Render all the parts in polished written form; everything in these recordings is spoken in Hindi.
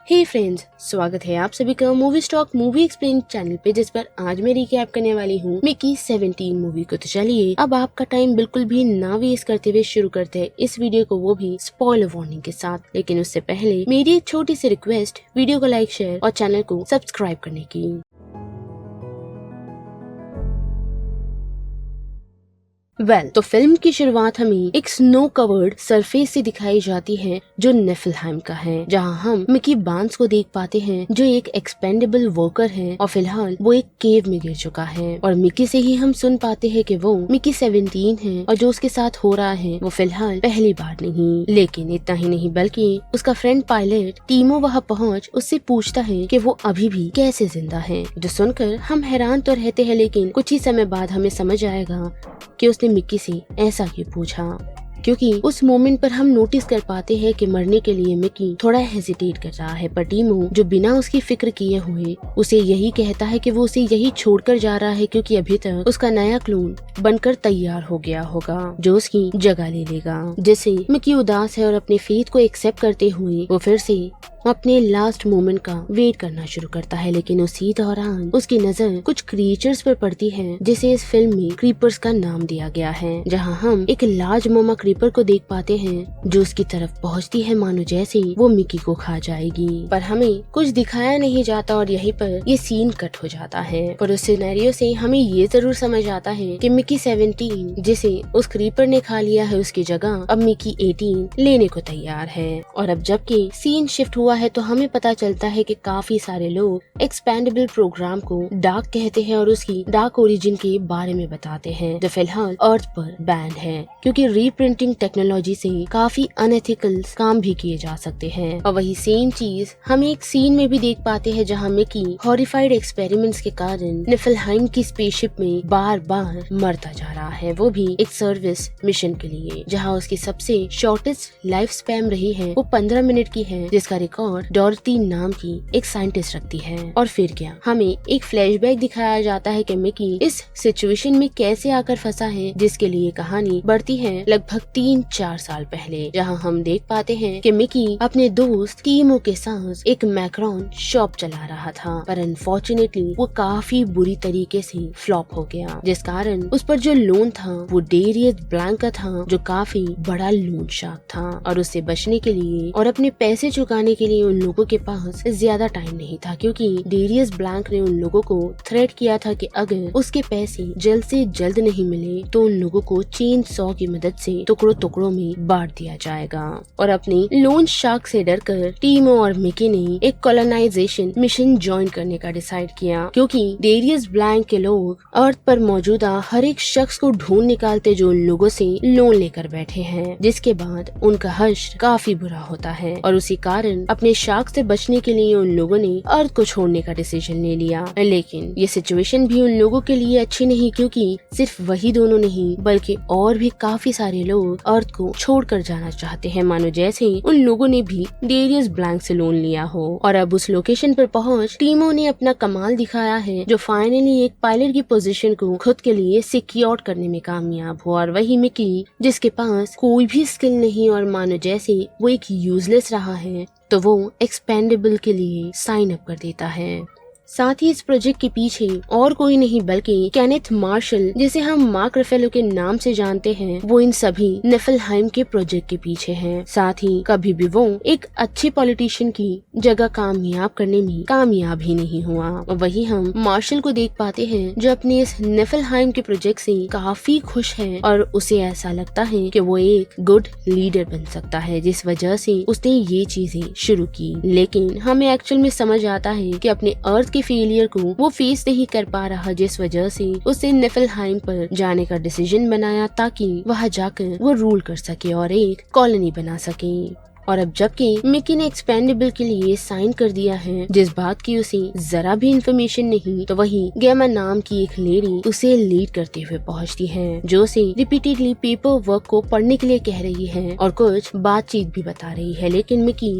हे फ्रेंड्स, स्वागत है आप सभी का movie stock movie explain channel पे, जिस पर आज मैं रिकैप करने वाली हूँ मिकी 17 मूवी को। तो चलिए अब आपका टाइम बिल्कुल भी ना वेस्ट करते हुए शुरू करते हैं इस वीडियो को, वो भी स्पॉइलर वार्निंग के साथ। लेकिन उससे पहले मेरी एक छोटी सी रिक्वेस्ट, वीडियो को लाइक, शेयर और चैनल को सब्सक्राइब करने की। तो फिल्म की शुरुआत हमें एक स्नो कवर्ड सरफेस से दिखाई जाती है जो निफलहाइम का है, जहां हम मिकी बार्न्स को देख पाते हैं जो एक एक्सपेंडेबल वर्कर है और फिलहाल वो एक केव में गिर चुका है। और मिकी से ही हम सुन पाते हैं कि वो मिकी 17 है और जो उसके साथ हो रहा है वो फिलहाल पहली बार नहीं। लेकिन इतना ही नहीं बल्कि उसका फ्रेंड पायलट टीमो वहाँ पहुँच उससे पूछता है कि वो अभी भी कैसे जिंदा है, जो सुनकर हम हैरान तो रहते हैं, लेकिन कुछ ही समय बाद हमें समझ आएगा कि उसने मिकी से ऐसा क्यों पूछा, क्योंकि उस मोमेंट पर हम नोटिस कर पाते हैं कि मरने के लिए मिकी थोड़ा हेजिटेट कर रहा है, पर टीमो जो बिना उसकी फिक्र किए हुए उसे यही कहता है कि वो उसे यही छोड़कर जा रहा है क्योंकि अभी तक उसका नया क्लोन बनकर तैयार हो गया होगा जो उसकी जगह ले लेगा। जैसे मिकी उदास है और अपने फेथ को एक्सेप्ट करते हुए वो फिर से अपने लास्ट मोमेंट का वेट करना शुरू करता है। लेकिन उसी दौरान उसकी नजर कुछ क्रिएचर्स पर पड़ती है जिसे इस फिल्म में क्रीपर्स का नाम दिया गया है, जहां हम एक लार्ज ममा क्रीपर को देख पाते हैं जो उसकी तरफ पहुंचती है मानो जैसे वो मिकी को खा जाएगी, पर हमें कुछ दिखाया नहीं जाता और यहीं पर ये सीन कट हो जाता है। पर उस सिनेरियो से हमें ये जरूर समझ आता है कि मिकी 17 जिसे उस क्रीपर ने खा लिया है उसकी जगह अब मिकी 18 लेने को तैयार है। और अब जबकि सीन शिफ्ट हुआ है तो हमें पता चलता है कि काफी सारे लोग एक्सपेंडेबल प्रोग्राम को डार्क कहते हैं और उसकी डार्क ओरिजिन के बारे में बताते हैं, जो फिलहाल अर्थ पर बैन है क्योंकि रीप्रिंटिंग टेक्नोलॉजी से काफी अनएथिकल काम भी किए जा सकते हैं। और वही सेम चीज हम एक सीन में भी देख पाते हैं जहां मिकी हॉरिफाइड एक्सपेरिमेंट्स के कारण निफलहाइम की स्पेसशिप में बार बार मरता जा रहा है, वो भी एक सर्विस मिशन के लिए, जहाँ उसकी सबसे शॉर्टेस्ट लाइफ स्पैन रही है वो 15 मिनट की है, जिसका रिकॉर्ड डॉरथी नाम की एक साइंटिस्ट रखती है। और फिर क्या, हमें एक फ्लैशबैक दिखाया जाता है कि मिकी इस सिचुएशन में कैसे आकर फंसा है, जिसके लिए कहानी बढ़ती है लगभग 3-4 साल पहले, जहां हम देख पाते हैं कि मिकी अपने दोस्त टीमो के साथ एक मैक्रोन शॉप चला रहा था, पर अनफॉर्चुनेटली वो काफी बुरी तरीके से फ्लॉप हो गया, जिस कारण उस पर जो लोन था वो डेरियस ब्लैंक का था, जो काफी बड़ा लोन शार्क था। और उससे बचने के लिए और अपने पैसे चुकाने के लिए उन लोगों के पास ज्यादा टाइम नहीं था, क्योंकि डेरियस ब्लैंक ने उन लोगों को थ्रेट किया था कि अगर उसके पैसे जल्द से जल्द नहीं मिले तो उन लोगों को चेन सॉ की मदद से टुकड़ों टुकड़ों में बांट दिया जाएगा। और अपने लोन शार्क से डरकर टीमो और मिकी ने एक कॉलोनाइजेशन मिशन ज्वाइन करने का डिसाइड किया, क्योंकि डेरियस ब्लैंक के लोग अर्थ पर मौजूदा हर एक शख्स को ढूंढ निकालते जो उन लोगों से लोन लेकर बैठे हैं, जिसके बाद उनका हश्र काफी बुरा होता है। और उसी कारण अपने शार्क से बचने के लिए उन लोगों ने अर्थ को छोड़ने का डिसीजन ले लिया। लेकिन ये सिचुएशन भी उन लोगों के लिए अच्छी नहीं, क्योंकि सिर्फ वही दोनों नहीं बल्कि और भी काफी सारे लोग अर्थ को छोड़कर जाना चाहते हैं, मानो जैसे उन लोगों ने भी डेरियस ब्लैंक से लोन लिया हो। और अब उस लोकेशन पर पहुंच टीमो ने अपना कमाल दिखाया है, जो फाइनली एक पायलट की पोजीशन को खुद के लिए सिक्योर करने में कामयाब हुआ। और वही मिकी जिसके पास कोई भी स्किल नहीं और मानो जैसे वो एक यूजलेस रहा है, तो वो एक्सपेंडेबल के लिए साइन अप कर देता है। साथ ही इस प्रोजेक्ट के पीछे और कोई नहीं बल्कि केनेथ मार्शल, जिसे हम मार्क रफेलो के नाम से जानते हैं, वो इन सभी निफलहाइम के प्रोजेक्ट के पीछे हैं। साथ ही कभी भी वो एक अच्छे पॉलिटिशियन की जगह कामयाब करने में कामयाब ही नहीं हुआ। और वही हम मार्शल को देख पाते हैं जो अपने इस निफलहाइम के प्रोजेक्ट से काफी खुश है और उसे ऐसा लगता है कि वो एक गुड लीडर बन सकता है, जिस वजह से उसने ये चीजें शुरू की। लेकिन हमें एक्चुअल में समझ आता है कि अपने अर्थ के फेलियर को वो फेस नहीं कर पा रहा, जिस वजह से उसने निफलहाइम पर जाने का डिसीजन बनाया ताकि वहां जाकर वो रूल कर सके और एक कॉलोनी बना सके। और अब जबकि मिकी ने एक्सपेंडेबल के लिए साइन कर दिया है, जिस बात की उसे जरा भी इंफॉर्मेशन नहीं, तो वही गेमा नाम की एक लेडी उसे लीड करते हुए पहुंचती है, जो उसे रिपीटेडली पेपर वर्क को पढ़ने के लिए कह रही है और कुछ बातचीत भी बता रही है। लेकिन मिकी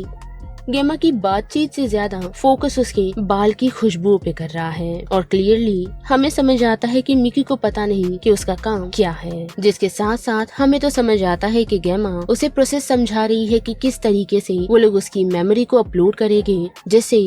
गेमा की बातचीत से ज्यादा फोकस उसके बाल की खुशबू पे कर रहा है और क्लियरली हमें समझ आता है कि मिकी को पता नहीं कि उसका काम क्या है। जिसके साथ साथ हमें तो समझ आता है कि गेमा उसे प्रोसेस समझा रही है कि किस तरीके से वो लोग उसकी मेमोरी को अपलोड करेंगे जिससे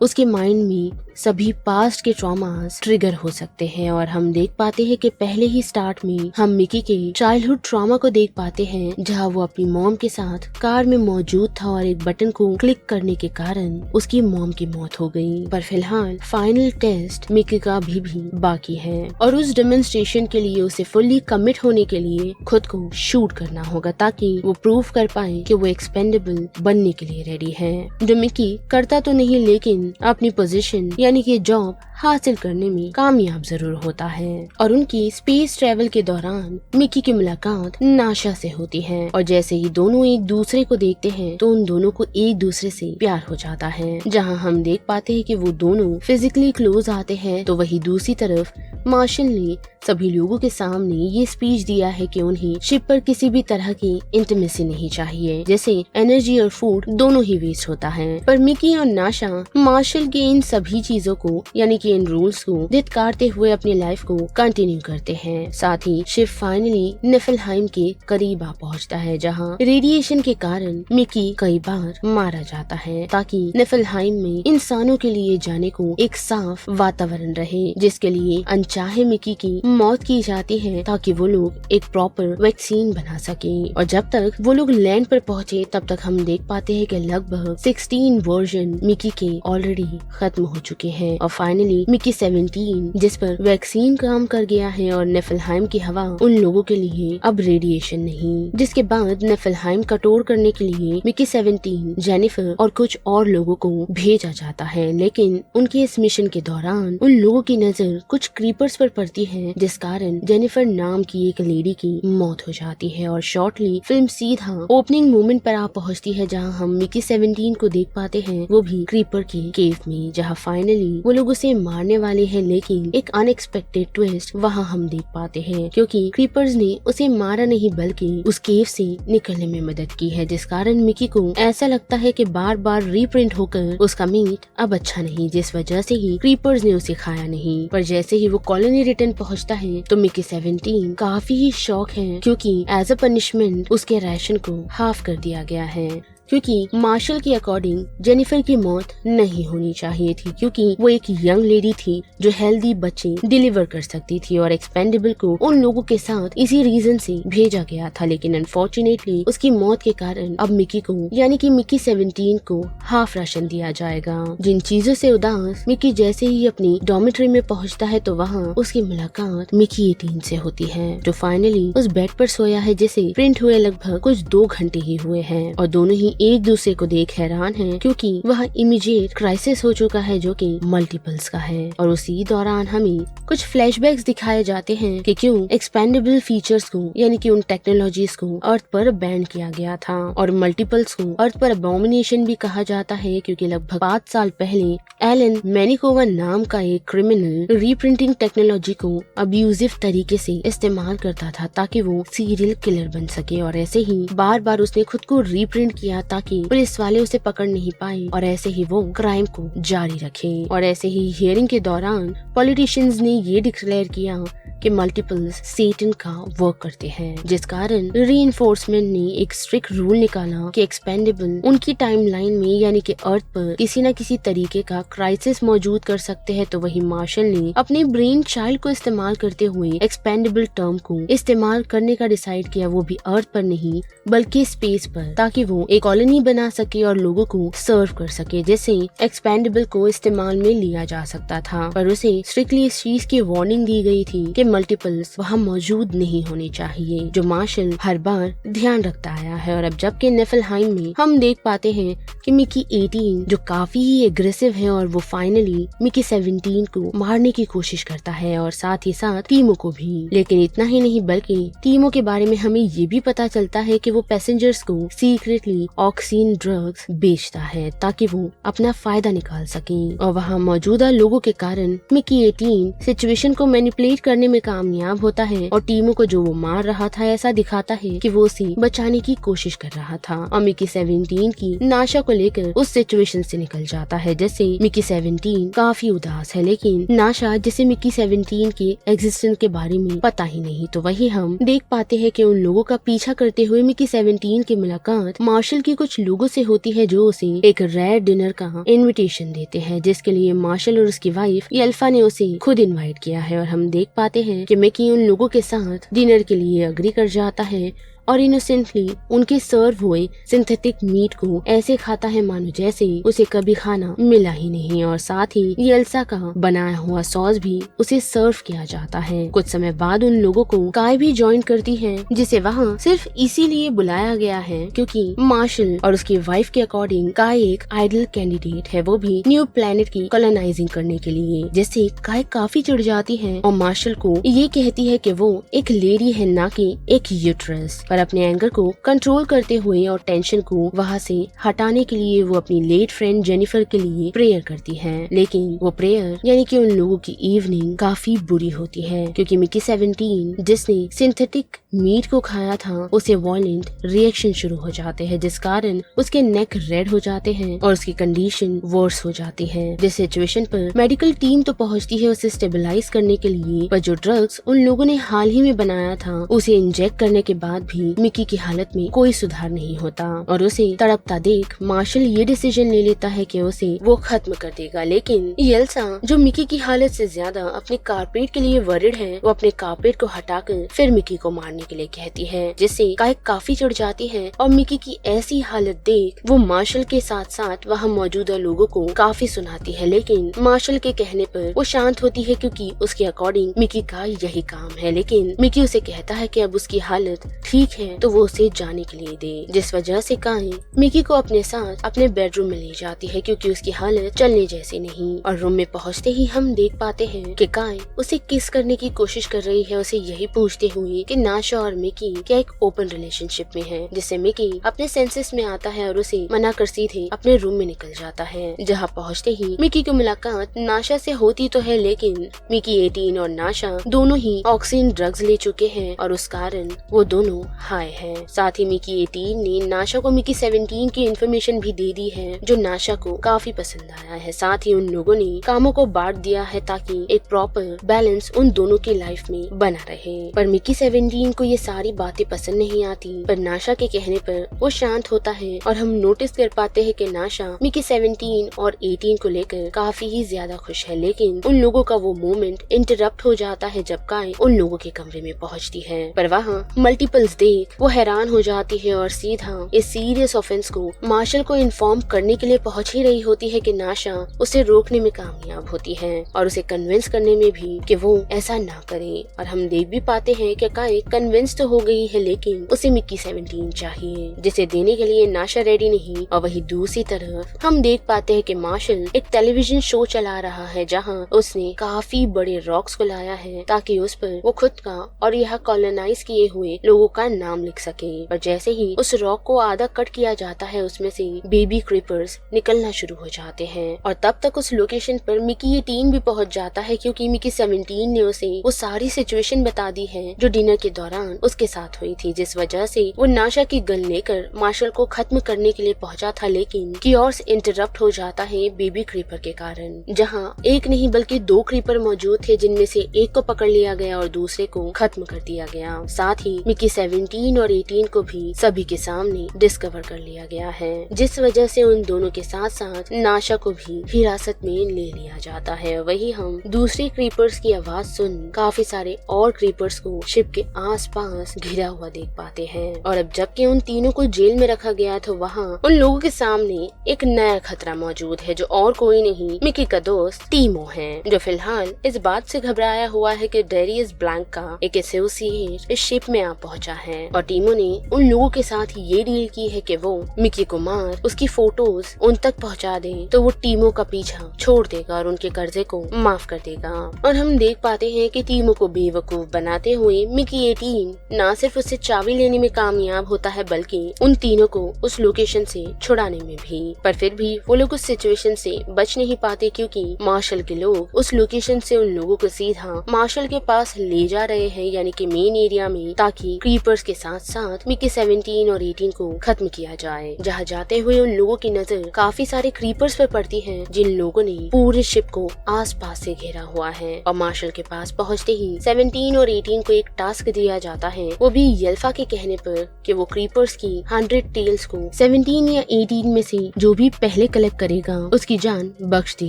उसके माइंड में सभी पास्ट के ट्रॉमास ट्रिगर हो सकते हैं। और हम देख पाते हैं कि पहले ही स्टार्ट में हम मिकी के चाइल्डहुड ट्रॉमा को देख पाते हैं, जहां वो अपनी मॉम के साथ कार में मौजूद था और एक बटन को क्लिक करने के कारण उसकी मॉम की मौत हो गई। पर फिलहाल फाइनल टेस्ट मिकी का अभी भी बाकी है और उस डेमोन्स्ट्रेशन के लिए उसे फुल्ली कमिट होने के लिए खुद को शूट करना होगा ताकि वो प्रूव कर पाए कि वो एक्सपेंडेबल बनने के लिए रेडी है, जो मिकी करता तो नहीं लेकिन अपनी पोजीशन यानी कि जॉब हासिल करने में कामयाब जरूर होता है। और उनकी स्पेस ट्रेवल के दौरान मिकी की मुलाकात नाशा से होती है और जैसे ही दोनों एक दूसरे को देखते हैं तो उन दोनों को एक दूसरे से प्यार हो जाता है। जहां हम देख पाते हैं कि वो दोनों फिजिकली क्लोज आते हैं तो वही दूसरी तरफ मार्शल ने सभी लोगों के सामने ये स्पीच दिया है कि उन्हें शिप पर किसी भी तरह की इंटीमेसी नहीं चाहिए, जैसे एनर्जी और फूड दोनों ही वेस्ट होता है। पर मिकी और नाशा मार्शल के इन सभी चीजों को यानी कि इन रूल्स को धिक्कारते हुए अपनी लाइफ को कंटिन्यू करते हैं। साथ ही शिप फाइनली निफलहाइम के करीब आ पहुंचता है, जहां रेडिएशन के कारण मिकी कई बार मारा जाता है ताकि निफलहाइम में इंसानों के लिए जाने को एक साफ वातावरण रहे, जिसके लिए अनचाहे मिकी की मौत की जाती है ताकि वो लोग एक प्रॉपर वैक्सीन बना सके। और जब तक वो लोग लैंड पर पहुंचे तब तक हम देख पाते हैं कि लगभग 16 वर्जन मिकी के ऑलरेडी खत्म हो चुके हैं और फाइनली मिकी 17 जिस पर वैक्सीन काम कर गया है और निफलहाइम की हवा उन लोगों के लिए अब रेडिएशन नहीं। जिसके बाद निफलहाइम का टूर करने के लिए मिकी 17, जेनिफर और कुछ और लोगों को भेजा जाता है, लेकिन उनके इस मिशन के दौरान उन लोगों की नजर कुछ क्रीपर्स पर पड़ती है जिस कारण जेनिफर नाम की एक लेडी की मौत हो जाती है। और शॉर्टली फिल्म सीधा ओपनिंग मोमेंट पर आ पहुंचती है, जहां हम मिकी 17 को देख पाते हैं, वो भी क्रीपर के केव में, जहां फाइनली वो लोग उसे मारने वाले हैं, लेकिन एक अनएक्सपेक्टेड ट्विस्ट वहां हम देख पाते हैं क्योंकि क्रीपर्स ने उसे मारा नहीं बल्कि उस केव से निकलने में मदद की है, जिस कारण मिकी को ऐसा लगता है कि बार बार रीप्रिंट होकर उसका मीट अब अच्छा नहीं, जिस वजह से ही क्रीपर्स ने उसे खाया नहीं। पर जैसे ही वो कॉलोनी रिटर्न पहुंचता है तो मिकी 17 काफी ही शॉक है क्योंकि एज अ पनिशमेंट उसके राशन को हाफ कर दिया गया है, क्योंकि मार्शल के अकॉर्डिंग जेनिफर की मौत नहीं होनी चाहिए थी क्योंकि वो एक यंग लेडी थी जो हेल्दी बच्चे डिलीवर कर सकती थी और एक्सपेंडेबल को उन लोगों के साथ इसी रीजन से भेजा गया था। लेकिन अनफॉर्चुनेटली उसकी मौत के कारण अब मिकी को यानी कि मिकी 17 को हाफ राशन दिया जाएगा। जिन चीजों से उदास मिकी जैसे ही अपनी डॉर्मेटरी में पहुंचता है तो वहाँ उसकी मुलाकात मिकी 18 से होती है, जो फाइनली उस बेड पर सोया है जिसे प्रिंट हुए लगभग कुछ 2 घंटे ही हुए हैं और दोनों ही एक दूसरे को देख हैरान हैं क्योंकि वह इमीडिएट क्राइसिस हो चुका है जो कि मल्टीपल्स का है। और उसी दौरान हमें कुछ फ्लैशबैक्स दिखाए जाते हैं कि क्यों एक्सपेंडेबल फीचर्स को यानी कि उन टेक्नोलॉजीज को अर्थ पर बैन किया गया था और मल्टीपल्स को अर्थ पर अबॉमिनेशन भी कहा जाता है क्योंकि लगभग 5 साल पहले एलन मैनिकोवा नाम का एक क्रिमिनल रीप्रिंटिंग टेक्नोलॉजी को अब्यूजिव तरीके से इस्तेमाल करता था ताकि वो सीरियल किलर बन सके और ऐसे ही बार बार उसने खुद को रीप्रिंट किया ताकि पुलिस वाले उसे पकड़ नहीं पाए और ऐसे ही वो क्राइम को जारी रखे। और ऐसे ही हियरिंग के दौरान पॉलिटिशियंस ने ये डिक्लेयर किया कि मल्टीपल्स सेटन का वर्क करते हैं, जिस कारण रीइंफोर्समेंट ने एक स्ट्रिक्ट रूल निकाला कि एक्सपेंडेबल उनकी टाइमलाइन में यानी कि अर्थ पर किसी न किसी तरीके का क्राइसिस मौजूद कर सकते हैं। तो वही मार्शल ने अपने ब्रेन चाइल्ड को इस्तेमाल करते हुए एक्सपेंडेबल टर्म को इस्तेमाल करने का डिसाइड किया, वो भी अर्थ पर नहीं बल्कि स्पेस पर, ताकि वो एक कॉलोनी बना सके और लोगों को सर्व कर सके, जैसे एक्सपेंडेबल को इस्तेमाल में लिया जा सकता था। पर उसे स्ट्रिक्टली इस चीज की वार्निंग दी गई थी कि मल्टीपल्स वहाँ मौजूद नहीं होने चाहिए, जो मार्शल हर बार ध्यान रखता आया है। और अब जबकि निफलहाइम में हम देख पाते हैं कि मिकी 18 जो काफी ही एग्रेसिव है और वो फाइनली मिकी 17 को मारने की कोशिश करता है और साथ ही साथ टीमो को भी। लेकिन इतना ही नहीं बल्कि टीमो के बारे में हमें ये भी पता चलता है कि वो पैसेंजर्स को सीक्रेटली ऑक्सीन ड्रग्स बेचता है ताकि वो अपना फायदा निकाल सके। और वहाँ मौजूदा लोगों के कारण मिकी 18 सिचुएशन को मैनिपुलेट करने में में कामयाब होता है और टीमों को जो वो मार रहा था ऐसा दिखाता है कि वो उसे बचाने की कोशिश कर रहा था। और मिकी 17 की नाशा को लेकर उस सिचुएशन से निकल जाता है। जैसे मिकी 17 काफी उदास है, लेकिन नाशा जिसे मिकी 17 के एग्जिस्टेंस के बारे में पता ही नहीं। तो वही हम देख पाते हैं कि उन लोगों का पीछा करते हुए मिकी 17 की मुलाकात मार्शल की कुछ लोगों से होती है जो उसे एक रेयर डिनर का इनविटेशन देते हैं, जिसके लिए मार्शल और उसकी वाइफ येल्फा ने उसे खुद इनवाइट किया है। और हम देख पाते हैं कि मिकी उन लोगों के साथ डिनर के लिए अग्री कर जाता है और इनोसेंटली उनके सर्व हुए सिंथेटिक मीट को ऐसे खाता है मानो जैसे उसे कभी खाना मिला ही नहीं। और साथ ही येल्सा का बनाया हुआ सॉस भी उसे सर्व किया जाता है। कुछ समय बाद उन लोगों को काय भी ज्वाइन करती है, जिसे वहाँ सिर्फ इसीलिए बुलाया गया है क्योंकि मार्शल और उसकी वाइफ के अकॉर्डिंग काय एक आइडल कैंडिडेट है, वो भी न्यू प्लेनेट की कॉलोनाइजिंग करने के लिए। जिससे काय काफी चिढ़ जाती है और मार्शल को ये कहती है कि वो एक लेडी है ना कि एक यूट्रस। पर अपने एंगर को कंट्रोल करते हुए और टेंशन को वहाँ से हटाने के लिए वो अपनी लेट फ्रेंड जेनिफर के लिए प्रेयर करती है। लेकिन वो प्रेयर यानी कि उन लोगों की इवनिंग काफी बुरी होती है क्योंकि मिकी 17 जिसने सिंथेटिक मीट को खाया था उसे वायलेंट रिएक्शन शुरू हो जाते हैं, जिस कारण उसके नेक रेड हो जाते हैं और उसकी कंडीशन वर्स हो जाती है। जिस सिचुएशन पर मेडिकल टीम तो पहुंचती है उसे स्टेबलाइज करने के लिए, पर जो ड्रग्स उन लोगों ने हाल ही में बनाया था उसे इंजेक्ट करने के बाद भी मिकी की हालत में कोई सुधार नहीं होता और उसे तड़पता देख मार्शल ये डिसीजन ले लेता है कि उसे वो खत्म कर देगा। लेकिन येल्सा जो मिकी की हालत से ज्यादा अपने कारपेट के लिए वरिड है, वो अपने कारपेट को हटाकर फिर मिकी को मारने के लिए कहती है, जिससे काय काफी चिढ़ जाती है और मिकी की ऐसी हालत देख वो मार्शल के साथ साथ वहाँ मौजूदा लोगों को काफी सुनाती है। लेकिन मार्शल के कहने पर वो शांत होती है क्योंकि उसके अकॉर्डिंग मिकी का यही काम है। लेकिन मिकी उसे कहता है कि अब उसकी हालत ठीक है तो वो उसे जाने के लिए दे, जिस वजह से काय मिकी को अपने साथ अपने बेडरूम में ले जाती है क्योंकि उसकी हालत चलने जैसी नहीं। और रूम में पहुंचते ही हम देख पाते हैं कि काय उसे किस करने की कोशिश कर रही है, उसे यही पूछते हुए कि नाशा और मिकी क्या एक ओपन रिलेशनशिप में है, जिससे मिकी अपने सेंसेस में आता है और उसे मना कर सीधे अपने रूम में निकल जाता है। जहाँ पहुँचते ही मिकी की मुलाकात नाशा से होती तो है, लेकिन मिकी 18 और नाशा दोनों ही ऑक्सीजन ड्रग्स ले चुके हैं और उस कारण वो दोनों हाई है। साथ ही मिकी 18 ने नाशा को मिकी 17 की इन्फॉर्मेशन भी दे दी है जो नाशा को काफी पसंद आया है। साथ ही उन लोगों ने कामों को बांट दिया है ताकि एक प्रॉपर बैलेंस उन दोनों की लाइफ में बना रहे। पर मिकी 17 को ये सारी बातें पसंद नहीं आती, पर नाशा के कहने पर वो शांत होता है और हम नोटिस कर पाते हैं कि नाशा मिकी 17 और 18 को लेकर काफी ही ज्यादा खुश है। लेकिन उन लोगों का वो मोमेंट इंटरप्ट हो जाता है जब काय उन लोगों के कमरे में पहुंचती है। पर वहाँ मल्टीपल्स देख वो हैरान हो जाती है और सीधा इस सीरियस ऑफेंस को मार्शल को इन्फॉर्म करने के लिए पहुंच ही रही होती है कि नाशा उसे रोकने में कामयाब होती है और उसे कन्विंस करने में भी कि वो ऐसा ना करे। और हम देख भी पाते हैं कि काय कन्विंस तो हो गई है, लेकिन उसे मिकी 17 चाहिए जिसे देने के लिए नाशा रेडी नहीं। और वही दूसरी तरफ हम देख पाते हैं कि मार्शल एक टेलीविजन शो चला रहा है जहाँ उसने काफी बड़े रॉक्स को लाया है ताकि उस पर वो खुद का और यह कॉलोनाइज किए हुए लोगों का नाम लिख सके। और जैसे ही उस रॉक को आधा कट किया जाता है उसमें से बेबी क्रीपर्स निकलना शुरू हो जाते हैं। और तब तक उस लोकेशन पर मिकी 18 भी पहुंच जाता है क्योंकि मिकी 17 ने उसे वो सारी सिचुएशन बता दी है जो डिनर के दौरान उसके साथ हुई थी, जिस वजह से वो नाशा की गन लेकर मार्शल को खत्म करने के लिए पहुंचा था। लेकिन कियोर्स इंटरप्ट हो जाता है बेबी क्रीपर के कारण, जहां एक नहीं बल्कि 2 क्रीपर मौजूद थे जिनमें से एक को पकड़ लिया गया और दूसरे को खत्म कर दिया गया। साथ ही मिकी 17 और 18 को भी सभी के सामने डिस्कवर कर लिया गया है, जिस वजह से उन दोनों के साथ साथ नाशा को भी हिरासत में ले लिया जाता है। वही हम दूसरे क्रीपर्स की आवाज सुन काफी सारे और क्रीपर्स को शिप के आसपास घिरा हुआ देख पाते हैं। और अब जबकि उन तीनों को जेल में रखा गया तो वहाँ उन लोगों के सामने एक नया खतरा मौजूद है जो और कोई नहीं मिकी का दोस्त टीमो है, जो फिलहाल इस बात से घबराया हुआ है कि डेरियस ब्लैंक का एक एसोसिएट इस शिप में आ पहुंचा है। है और टीमो ने उन लोगों के साथ ये डील की है कि वो मिकी को मार उसकी फोटोज उन तक पहुंचा दे तो वो टीमो का पीछा छोड़ देगा और उनके कर्जे को माफ कर देगा। और हम देख पाते हैं कि टीमो को बेवकूफ बनाते हुए मिकी 18 ना सिर्फ उससे चाबी लेने में कामयाब होता है बल्कि उन तीनों को उस लोकेशन से छुड़ाने में भी। पर फिर भी वो लोग उस सिचुएशन से बच नहीं पाते क्योंकि मार्शल के लोग उस लोकेशन से उन लोगों को सीधा मार्शल के पास ले जा रहे हैं, यानी कि मेन एरिया में, ताकि क्रीपर्स के साथ साथ मिकी 17 और 18 को खत्म किया जाए। जहाँ जाते हुए उन लोगों की नजर काफी सारे क्रीपर्स पर पड़ती है जिन लोगों ने पूरे शिप को आसपास से घेरा हुआ है। और मार्शल के पास पहुँचते ही 17 और 18 को एक टास्क दिया जाता है, वो भी येल्फा के कहने पर कि वो क्रीपर्स की 100 टेल्स को 17 या 18 में से जो भी पहले कलेक्ट करेगा उसकी जान बख्श दी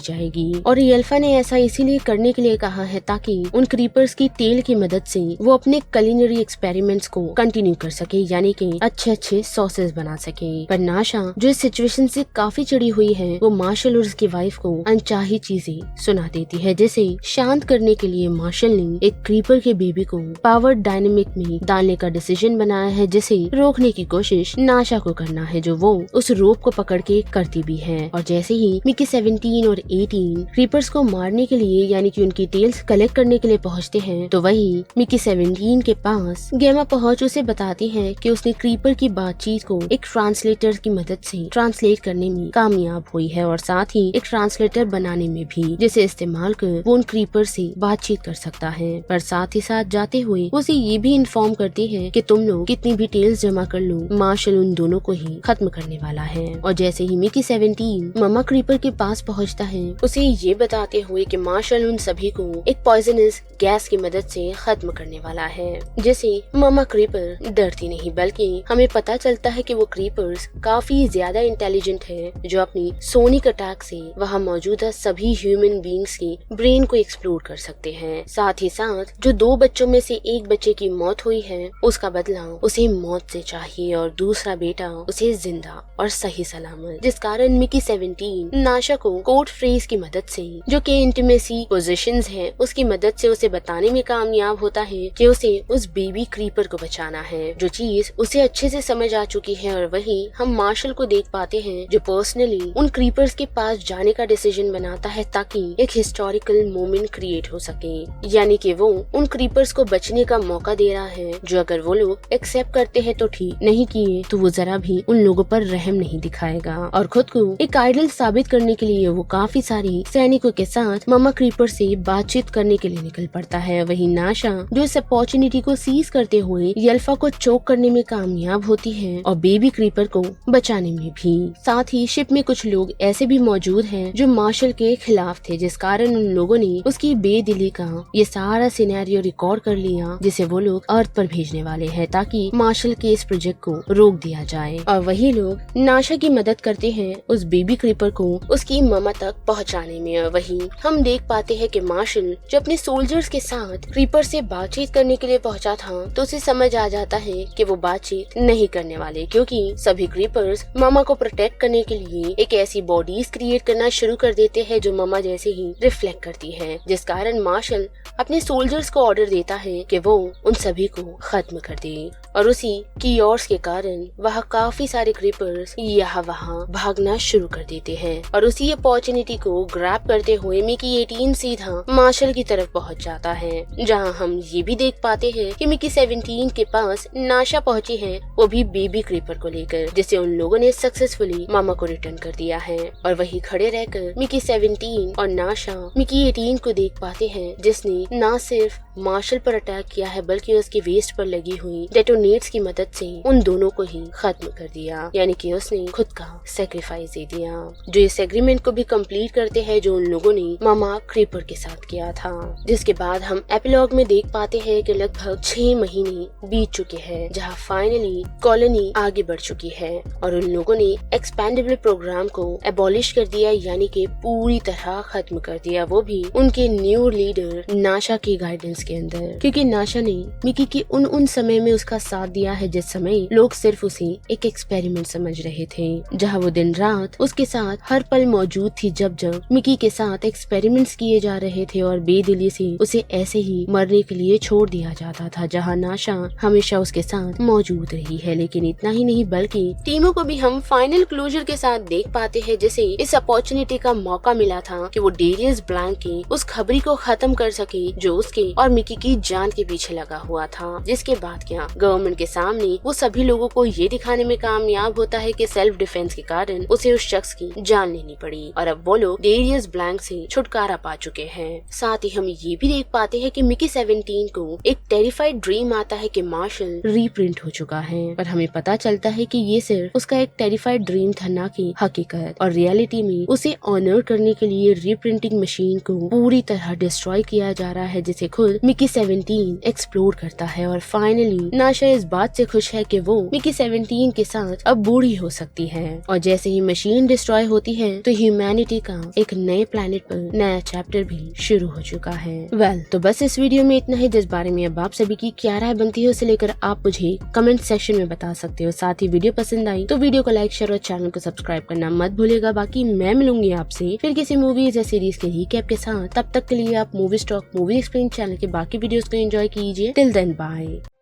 जाएगी। और येल्फा ने ऐसा इसीलिए करने के लिए कहा है ताकि उन क्रीपर्स की टेल की मदद से वो अपने कुलिनरी एक्सपेरिमेंट्स को कंटिन्यू कर सके, यानी कि अच्छे अच्छे सॉसेस बना सके। पर नाशा जो इस सिचुएशन से काफी चिड़ी हुई है, वो मार्शल और उसकी वाइफ को अनचाही चीजें सुना देती है, जिसे शांत करने के लिए मार्शल ने एक क्रीपर के बेबी को पावर डायनेमिक में डालने का डिसीजन बनाया है, जिसे रोकने की कोशिश नाशा को करना है, जो वो उस रोप को पकड़ के करती भी है। और जैसे ही मिकी 17 और 18 क्रीपर्स को मारने के लिए यानी कि उनकी टेल्स कलेक्ट करने के लिए पहुंचते हैं, तो वही मिकी 17 के पास गेमा पहुंच उसे बताती है कि उसने क्रीपर की बातचीत को एक ट्रांसलेटर की मदद से ट्रांसलेट करने में कामयाब हुई है और साथ ही एक ट्रांसलेटर बनाने में भी, जिसे इस्तेमाल कर वो उन क्रीपर से बातचीत कर सकता है। पर साथ ही साथ जाते हुए उसे ये भी इन्फॉर्म करती है कि तुम लोग कितनी भी टेल्स जमा कर लो, मार्शल उन दोनों को ही खत्म करने वाला है। और जैसे ही मिकी 17 मामा क्रीपर के पास पहुंचता है, उसे ये बताते हुए कि मार्शल उन सभी को एक पॉइजनस गैस की मदद से खत्म करने वाला है, जिसे मामा क्रीपर डरती नहीं, बल्कि हमें पता चलता है कि वो क्रीपर्स काफी ज्यादा इंटेलिजेंट है, जो अपनी सोनिक अटैक से वहाँ मौजूदा सभी ह्यूमन बींग्स की ब्रेन को एक्सप्लोर कर सकते हैं। साथ ही साथ जो 2 बच्चों में से एक बच्चे की मौत हुई है, उसका बदला उसे मौत से चाहिए और दूसरा बेटा उसे जिंदा और सही सलामत, जिस कारण मिकी 17 नाशा को कोड फ्रेज की मदद से, जो कि इंटीमेसी पोजीशंस है, उसकी मदद से उसे बताने में कामयाब होता है कि उसे उस बेबी क्रीपर को बचाना है, जो चीज उसे अच्छे से समझ आ चुकी है। और वही हम मार्शल को देख पाते हैं, जो पर्सनली उन क्रीपर्स के पास जाने का डिसीजन बनाता है ताकि एक हिस्टोरिकल मोमेंट क्रिएट हो सके, यानी कि वो उन क्रीपर्स को बचने का मौका दे रहा है, जो अगर वो लोग एक्सेप्ट करते हैं तो ठीक, नहीं किए तो वो जरा भी उन लोगों पर रहम नहीं दिखाएगा। और खुद को एक आइडल साबित करने के लिए वो काफी सारी सैनिकों के साथ मामा क्रीपर से बातचीत करने के लिए निकल पड़ता है। वही नाशा जो इस अपॉर्चुनिटी को सीज करते हुए येल्फा को चोक करने में कामयाब होती है और बेबी क्रीपर को बचाने में भी। साथ ही शिप में कुछ लोग ऐसे भी मौजूद हैं जो मार्शल के खिलाफ थे, जिस कारण उन लोगों ने उसकी बेदिली का ये सारा सिनेरियो रिकॉर्ड कर लिया, जिसे वो लोग अर्थ पर भेजने वाले हैं ताकि मार्शल के इस प्रोजेक्ट को रोक दिया जाए। और वही लोग नाशा की मदद करते हैं उस बेबी क्रीपर को उसकी ममा तक पहुंचाने में। और वही हम देख पाते हैं कि मार्शल जो अपने सोल्जर्स के साथ क्रीपर से बातचीत करने के लिए पहुंचा था, तो उसे समझ आ जाता है कि वो बातचीत नहीं करने वाले, क्योंकि सभी क्रीपर्स मामा को प्रोटेक्ट करने के लिए एक ऐसी बॉडीज क्रिएट करना शुरू कर देते हैं जो मामा जैसे ही रिफ्लेक्ट करती है, जिस कारण मार्शल अपने सोल्जर्स को ऑर्डर देता है कि वो उन सभी को खत्म कर दे। और उसी कियोर्स के कारण वहाँ काफी सारे क्रीपर्स यहाँ वहाँ भागना शुरू कर देते हैं। और उसी अपॉर्चुनिटी को ग्रैब करते हुए मिकी 18 सीधा मार्शल की तरफ पहुँच जाता है, जहाँ हम ये भी देख पाते हैं कि मिकी 17 के पास नाशा पहुँची है, वो भी बेबी क्रीपर को लेकर, जिसे उन लोगों ने सक्सेसफुली मामा को रिटर्न कर दिया है। और वही खड़े रहकर मिकी 17 और नाशा मिकी 18 को देख पाते हैं, जिसने न सिर्फ मार्शल पर अटैक किया है बल्कि उसके वेस्ट पर लगी हुई डेटोनेट्स की मदद से उन दोनों को ही खत्म कर दिया, यानी कि उसने खुद का सेक्रीफाइस दे दिया, जो इस एग्रीमेंट को भी कंप्लीट करते हैं जो उन लोगों ने मामा क्रीपर के साथ किया था। जिसके बाद हम एपिलॉग में देख पाते हैं कि लगभग 6 महीने बीत चुके हैं, जहाँ फाइनली कॉलोनी आगे बढ़ चुकी है और उन लोगों ने एक्सपेंडेबल प्रोग्राम को एबॉलिश कर दिया, यानी कि पूरी तरह खत्म कर दिया, वो भी उनके न्यू लीडर नाशा की गाइडेंस के अंदर, क्योंकि नाशा ने मिकी की उन समय में उसका साथ दिया है जिस समय लोग सिर्फ उसे एक एक्सपेरिमेंट समझ रहे थे, जहाँ वो दिन रात उसके साथ हर पल मौजूद थी जब जब मिकी के साथ एक्सपेरिमेंट्स किए जा रहे थे और बेदिली से उसे ऐसे ही मरने के लिए छोड़ दिया जाता था, जहाँ नाशा हमेशा उसके साथ मौजूद रही है। लेकिन इतना ही नहीं बल्कि टीमो को भी हम फाइनल क्लोजर के साथ देख पाते हैं, जैसे इस अपॉर्चुनिटी का मौका मिला था कि वो डेरियस ब्लैंक की उस खबरी को खत्म कर सके जो उसके और मिकी की जान के पीछे लगा हुआ था। जिसके बाद क्या गवर्नमेंट के सामने वो सभी लोगों को ये दिखाने में कामयाब होता है कि सेल्फ डिफेंस के कारण उसे उस शख्स की जान लेनी पड़ी और अब वो लोग डेरियस ब्लैंक से छुटकारा पा चुके हैं। साथ ही हम ये भी देख पाते हैं कि मिकी 17 को एक टेरिफाइड ड्रीम आता है कि मार्शल रीप्रिंट हो चुका है, पर हमें पता चलता है कि ये सिर्फ उसका एक टेरिफाइड ड्रीम था, ना कि हकीकत। और रियलिटी में उसे ऑनर करने के लिए रीप्रिंटिंग मशीन को पूरी तरह डिस्ट्रॉय किया जा रहा है, जिसे खुद मिकी 17 एक्सप्लोर करता है। और फाइनली नाशा इस बात से खुश है कि वो मिकी 17 के साथ अब बूढ़ी हो सकती है। और जैसे ही मशीन डिस्ट्रॉय होती है तो ह्यूमैनिटी का एक नए प्लेनेट पर नया चैप्टर भी शुरू हो चुका है। तो बस इस वीडियो में इतना ही, जिस बारे में अब आप सभी की क्या राय बनती है उसे लेकर आप मुझे कमेंट सेक्शन में बता सकते हो। साथ ही वीडियो पसंद आई तो वीडियो को लाइक, शेयर और चैनल को सब्सक्राइब करना मत भूलिएगा। बाकी मैं मिलूंगी आपसे फिर किसी मूवीज या सीरीज के रिकैप के साथ। तब तक के लिए आप movie stock movie explain channel के बाकी वीडियोस को एंजॉय कीजिए। Till then bye.